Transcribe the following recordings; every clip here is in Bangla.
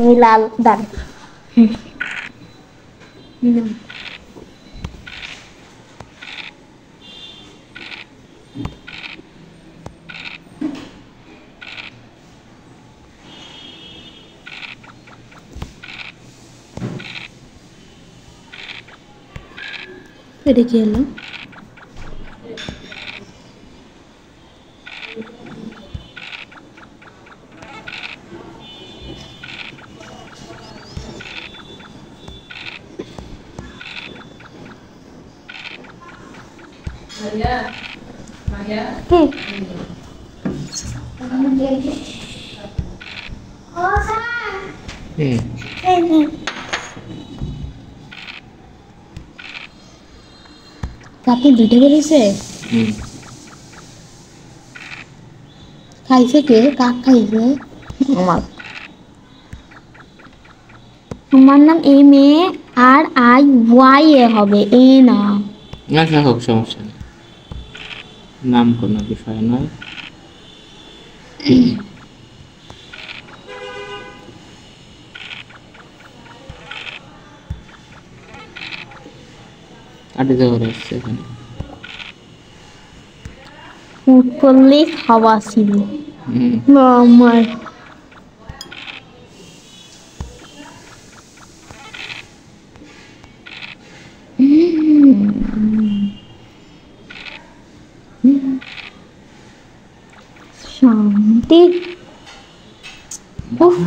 এই লাল দান এটা কি হলো কাপড় ধুতে বেরিয়েছে খাইছে কে কাক খাইছে আমার তোমার নাম M A R I Y A হবে এ না আচ্ছা হোক সমস্যা নেই নাম কোনো বিষয় নয় আটে ধরে আসছে এখানে উঠ করলে খাওয়া ছিল আমার শান্তি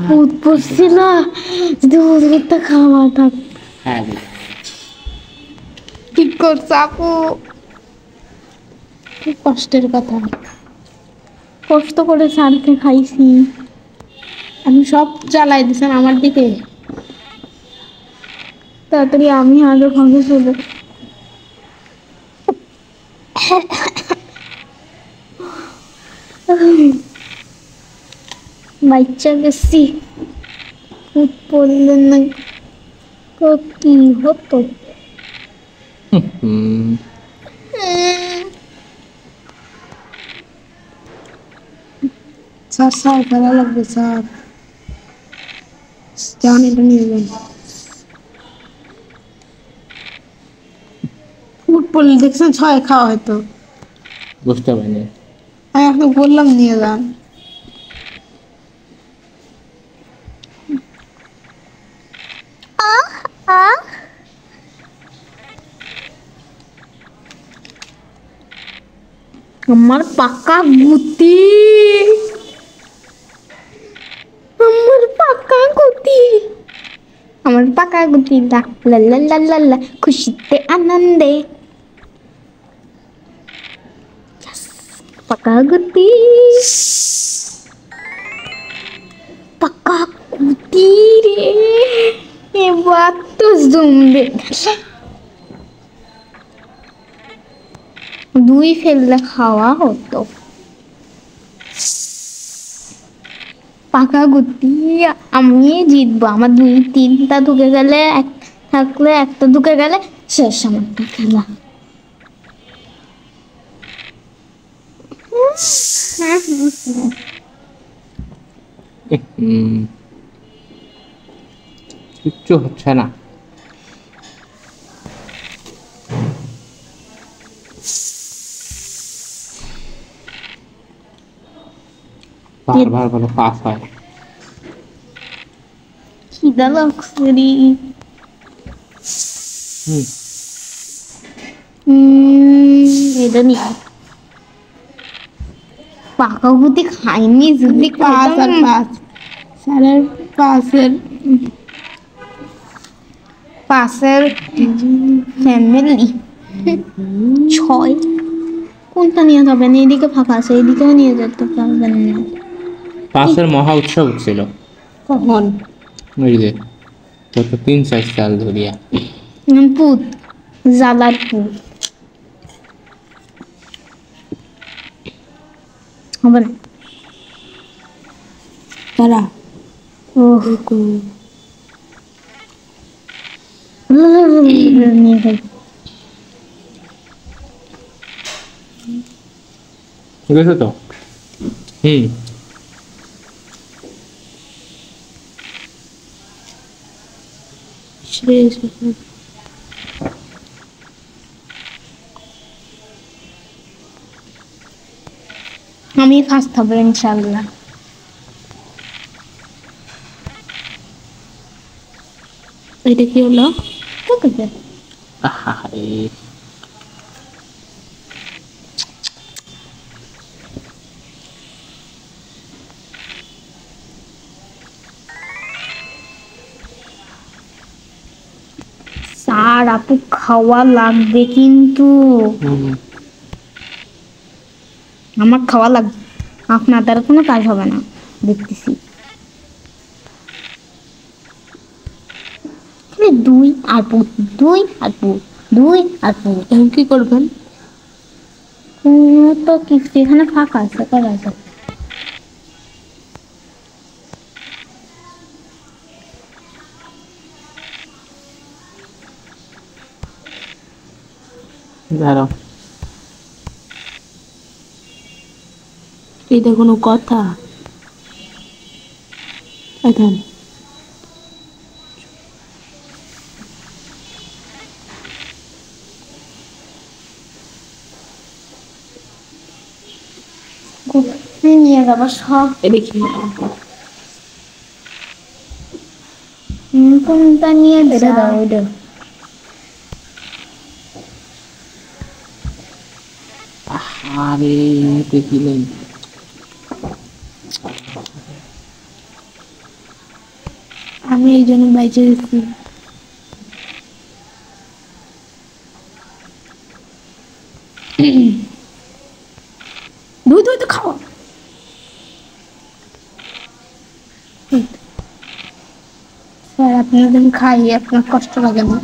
ভূত পড়ছিল দুধ খাওয়া থাক হ্যাঁ কি করছ আপু কি কষ্টের কথা কষ্ট করে সারকে খাইছি আমি সব জ্বালাই দিছেন আমার দিকে তাড়াতাড়ি আমি আরো খাবে চলে বাচ্চা গেছি ভূত পড়লেন না তো কি হতো স্যার স্যার ভালো লাগবে স্যার যান এটা নিয়ে যান ফুট পড়লে দেখছেন ছয় খাওয়া হয়তো বুঝতে পারিনি আমি আপনাকে বললাম নিয়ে যান আমার পাকা গুতি আমার পাকা গুতি আমার পাকা গুতি লা লা লা লা লা লা খুশিতে আনন্দে পাকা গুতি পাকা গুতি রে এবার তো জমবে দুই ফেললে খাওয়া হতো পাকা গুতি আমি জিতবো আমার দুই তিনটা ঢুকে গেলে এক থাকলে একটা ঢুকে গেলে শেষ আমারটা খেলা কিচ্ছু হচ্ছে না বারবার বলো পাস হয় খিদা লাগছে রে এটা নি পাকা গুতি খাইনি যদি পাঁচ আর পাঁচ স্যারের পাশের ফ্যামিলি ছয় কোনটা নিয়ে যাবেন এইদিকে ফাঁকা আছে এইদিকেও নিয়ে যেতে পারবেন না পাশের মহা উৎসব ছিল কখন ওই যে গত 3-4 সাল ধরিয়া পুত জালার পুত হবে না তারা ও নিয়ে যাই ঠিক আছে তো শেষ। আমি ফার্স্ট হবো ইনশাল্লাহ। এটা কি হলো? ঠিক আছে। আহারে স্যার আপু খাওয়া লাগবে কিন্তু, আমার খাওয়া লাগবে, আপনাদের কোনো কাজ হবে না দেখতেছি। খালি দুই আর পুত, দুই আর পুত, দুই আর পুত। এখন কি করবেন? তো কিছু এখানে ফাঁকা আছে, করা আছে। দাঁড়াও, এটা কোনো কথা? এখন কোথায় নিয়ে যাবো সব? এটা কি? কোনটা নিয়ে এটা দাও, যাও? এটা আরে দেখিলেন আমি এই জন্য বাইচে গেছি। দুই দুই তো খাও। স্যার আপনাদের খাই, আপনার কষ্ট লাগে না?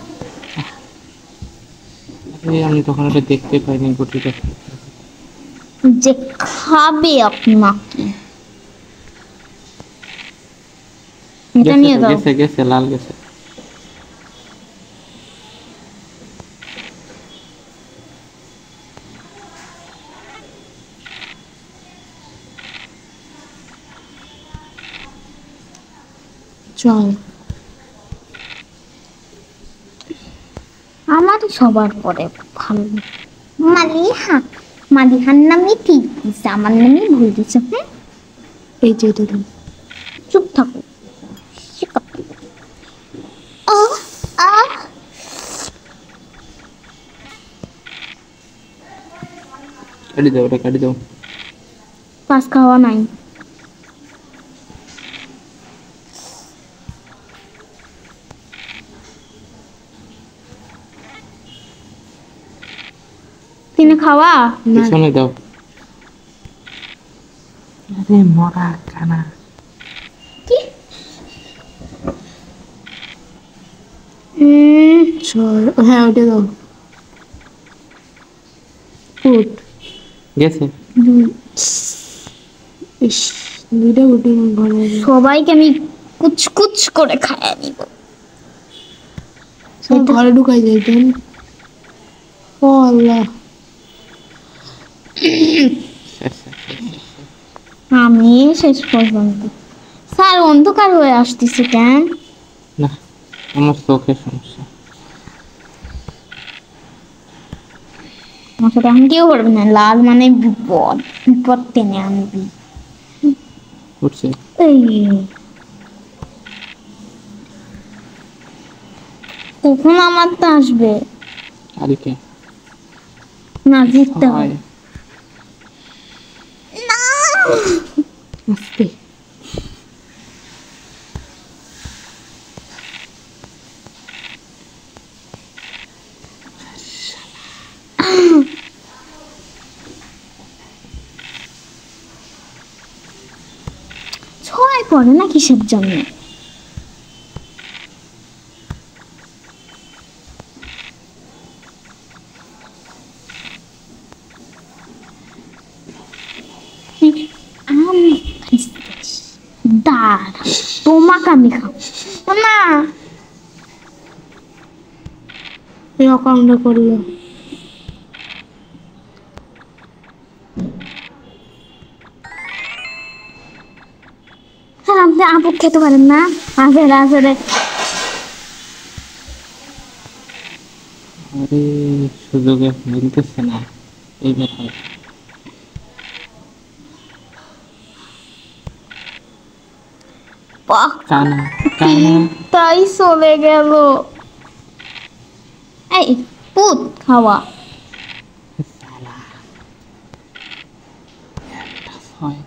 আরে আমি তখন এটা দেখতে পাইনি গুটিটা। যে খাবে আপনাকে, এটা নিয়ে যাও। গেছে গেছে লাল গেছে। চল আমার সবার পরে ভালো মালিহা, মালিহার নামে ঠিক দিচ্ছে, আমার নামে ভুল দিচ্ছে। হ্যাঁ এই যে এটা দাও। চুপ থাকো। আহ, আহ। কাটি দাও, ওটা কাটি দাও। পাস খাওয়া নাই। তিনি খাওয়া পিছনে দাও। আরে মরা খানা। কি? চল, হ্যাঁ ওটা দাও। উঠ। গেছে। ইস, দুইটা গুটি ঘরে। সবাইকে আমি কুচকুচ করে খাইয়ে দিব। সব ঘরে ঢুকাই যাইতেন। ও আল্লাহ, আমি শেষ পর্যন্ত। স্যার অন্ধকার হয়ে আসতেছে কেন? না, আমার চোখের সমস্যা। আমার সাথে এখন কেউ করবে না, লাল মানে বিপদ, বিপদ টেনে আনবি। উঠছে। এই কখন আমার তো আসবে আরে কে না, জিততে হয়। হয়? না আস্তে। ছয় পড়ে না কিসের জন্য? আমি দাঁড়া, তোমাকে আমি খাবো না। এই অকামটা করলো। হ্যাঁ আপনি আপু খেতে পারেন না? আসলে আসলে আরে সুযোগে মিলতেছে না, এইবার হয়। কানা কানা তাই চলে গেল। এই পুত খাওয়া। হয়।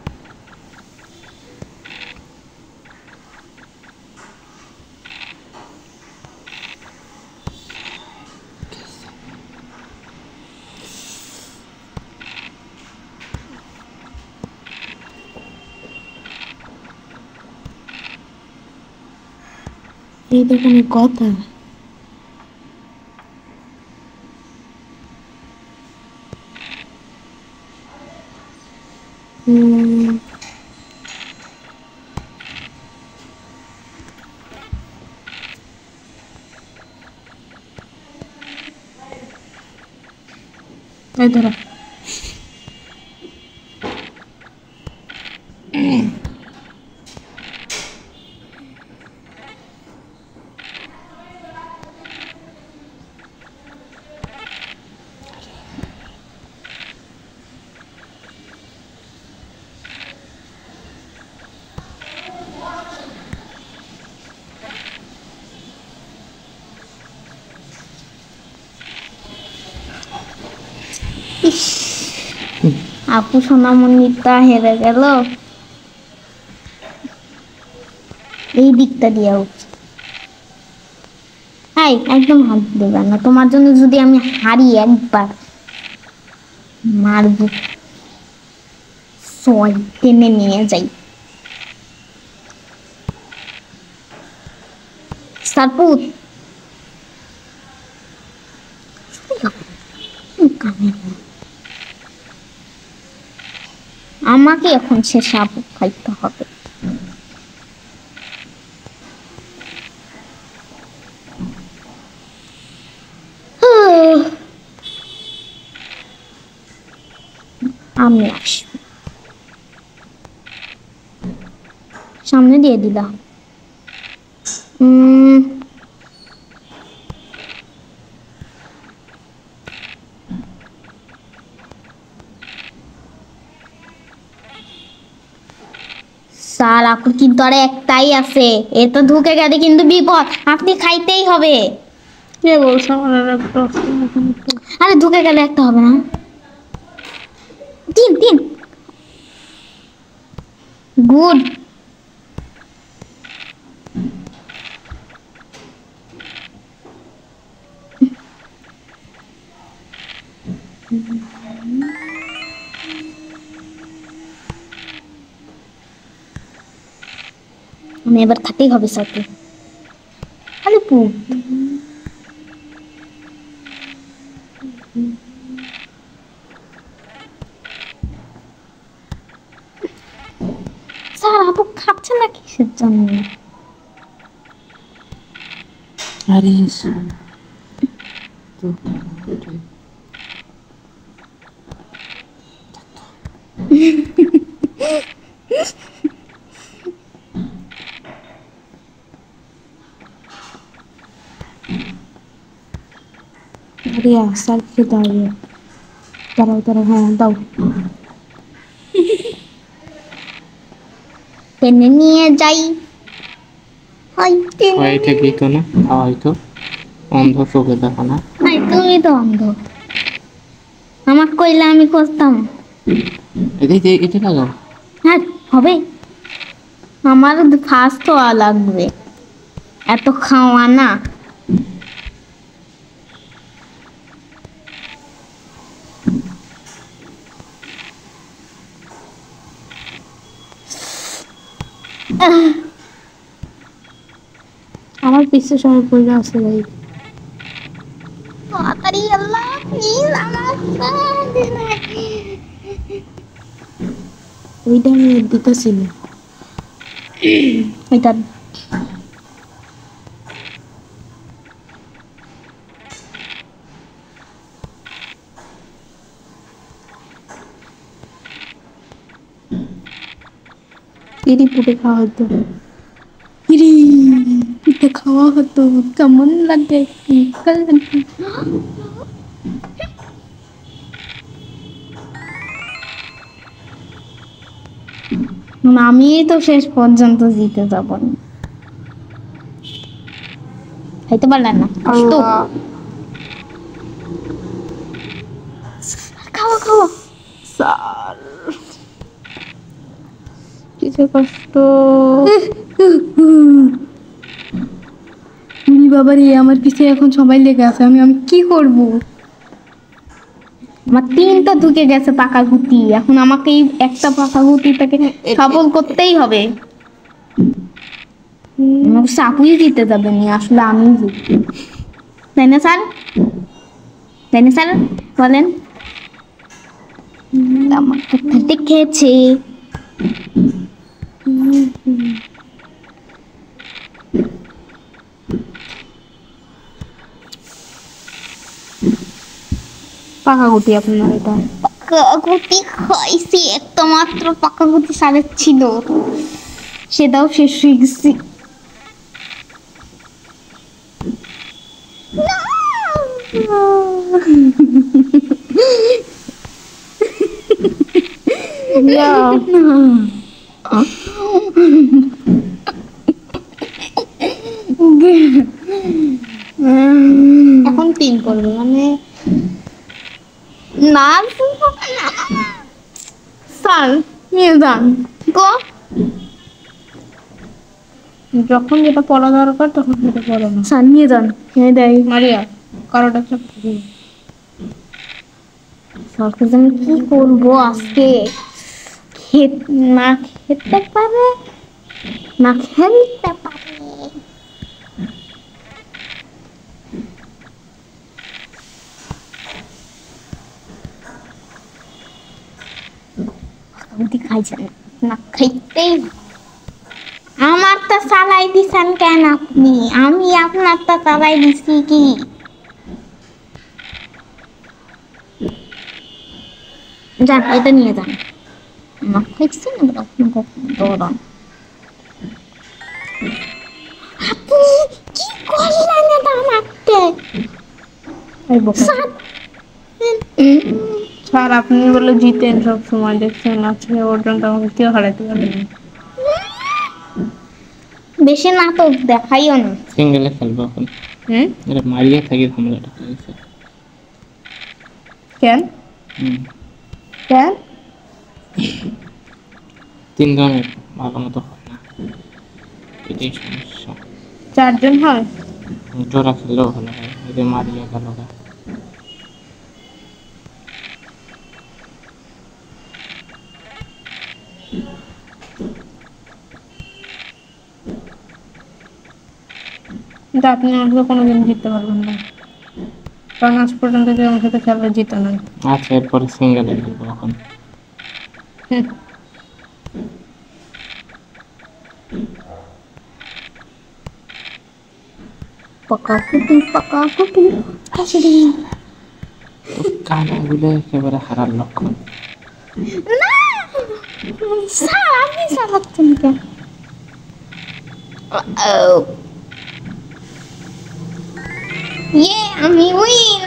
এই তো কোনো কথা। এই ধরো। আপু সোনামণিটা হেরে গেল। এই দিকটা দিয়া উচিত। হাই, একদম হাত দেবে না। তোমার জন্য যদি আমি হারি একবার, মারব, ছয় টেনে নিয়ে যাই। সারপুত আমাকে এখন সে সাপ খাইতে হবে। আমি আসবো, সামনে দিয়ে দিলাম। স্যার আপুর কিন্তু আর একটাই আছে, এ তো ঢুকে গেলে কিন্তু বিপদ, আপনি খাইতেই হবে। কে বলছে আমার আর একটা আছে? আরে ঢুকে গেলে একটা হবে না? তিন তিন, গুড। আমি এবার থাকতেই হবে সাথে। আরে পুত, স্যার আপু খাচ্ছে না কিসের জন্য? আরে তো রিয়া স্যারকে দাও। দাঁড়াও দাঁড়াও, হ্যাঁ দাও। টেনে নিয়ে যাই। এটা কি তো না খাওয়া হয়তো, অন্ধ চোখে দেখা না। তুমি তো অন্ধ, আমার কইলে আমি করতাম। এটা লাগাও। হ্যাঁ হবে, আমার ফার্স্ট হওয়া লাগবে, এত খাওয়া না। আমার পিছে সবাই পড়ে আছে ভাই। তাড়াতাড়ি আল্লাহ প্লিজ আমার ওইটা আমি দিতেছি না। এটা ইরি পুটে খাওয়া হতো। ইরি পুটে খাওয়া খাওয়া হতো কেমন লাগে কি করলেন? আমি তো শেষ পর্যন্ত জিতে যাব না। খাইতে পারলেন না কষ্ট। খাওয়া খাওয়া স্যার কিছু কষ্ট। বাবারে আমার পিছে এখন সবাই লেগে আছে, আমি কি করব? আমার 3টা ঢুকে গেছে পাকা গুটি, এখন আমাকে এই একটা পাকা গুটিটাকে সফল করতেই হবে। আমাকে সাপুই জিতে যাবে নি, আসলে আমি জিতবো, তাই না স্যার? তাই না স্যার বলেন? আমার কথা দেখেছে। পাকা গুটি আপনার এটা? পাকা গুটি খাইছি, একটা মাত্র পাকা গুটি সারের ছিল, সেটাও শেষ হয়ে গেছে। এখন 3 করবো মানে না স্যার, নিয়ে যান গো। যখন যেটা পড়া দরকার তখন সেটা পড়ো না। স্যার নিয়ে যান, নিয়ে দেয়। মারিয়া কারোটা চাপ দিই। স্যারকে যে আমি কি করবো আজকে, না খেতে পারে না খেলতে পারে। খাইছেন না, খাইতেই আমারটা চালাই দিছেন কেন আপনি? আমি আপনারটা চালাই দিছি কি? যান এটা নিয়ে যান, আমার খাইছি না আপনাকে দৌড়ান। আপনি কি করলেন এটা আমাকে? স্যার আপনি বলে জিতেন সব সময়, দেখছেন আজকে পর্যন্ত আমাকে কেউ হারাতে পারেনি। বেশি নাটক দেখাইও না। সিঙ্গেলে খেলবো এখন। এটা মারিয়ে থাকি ঝামেলাটা হয়েছে। কেন কেন 3 জনের ভালো মতো হয় না, এটাই সমস্যা। 4 জন হয়? জোড়া খেললেও ভালো হয়, এদের মারিয়ে গেল গা। কিন্তু আপনি আমাকে কোনোদিন জিততে পারবেন না, কারণ আজ পর্যন্ত যে আমার সাথে খেলা জিতা নাই। আচ্ছা এরপরে সিঙ্গেলে খেলবো এখন। পাকা কুটি আসলে কানাগুলো একেবারে হারার লক্ষণ। না স্যার, আপনি চালাচ্ছেন কেন? আমি উইন,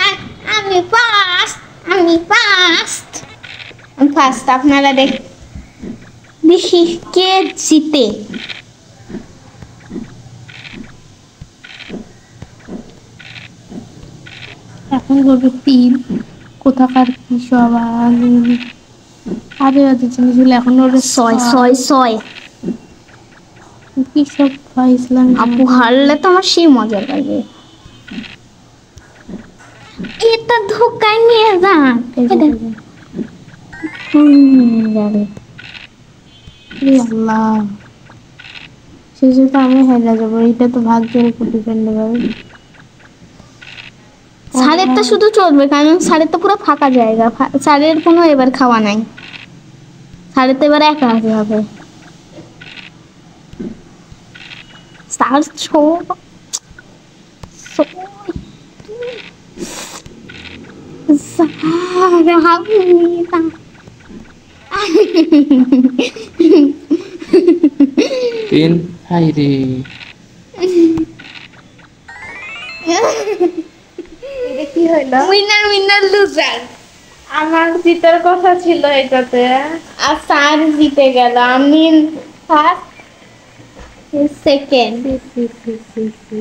আমি ফার্স্ট। আপনারা দেখি কে জিতে। এখন করবে 3 কোথাকার কি সব আরে আজ জিনিস হলে এখন ওর 6 কি সব ইসলাম। আপু হারলে তো আমার সেই মজা লাগে। এটা ধোকায় নিয়ে যান, আল্লাহ শেষে তো আমি হেরে যাবো, এটা তো ভাগ্যের উপর ডিপেন্ড করে। সাড়েরটা শুধু চলবে, কারণ সাড়ের তো পুরো ফাঁকা জায়গা, সাড়ের কোনো এবার খাওয়া নাই, সাড়ে তো এবার একা আসতে হবে। স্যার তিন হাই রে, এটা কি হইলো? Winner winner loser. আমার জিতার কথা ছিল এটাতে। আর স্যার জিতে গেল, আমি ফার্স্ট সেকেন্ড। সি, সি, সি, সি, সি।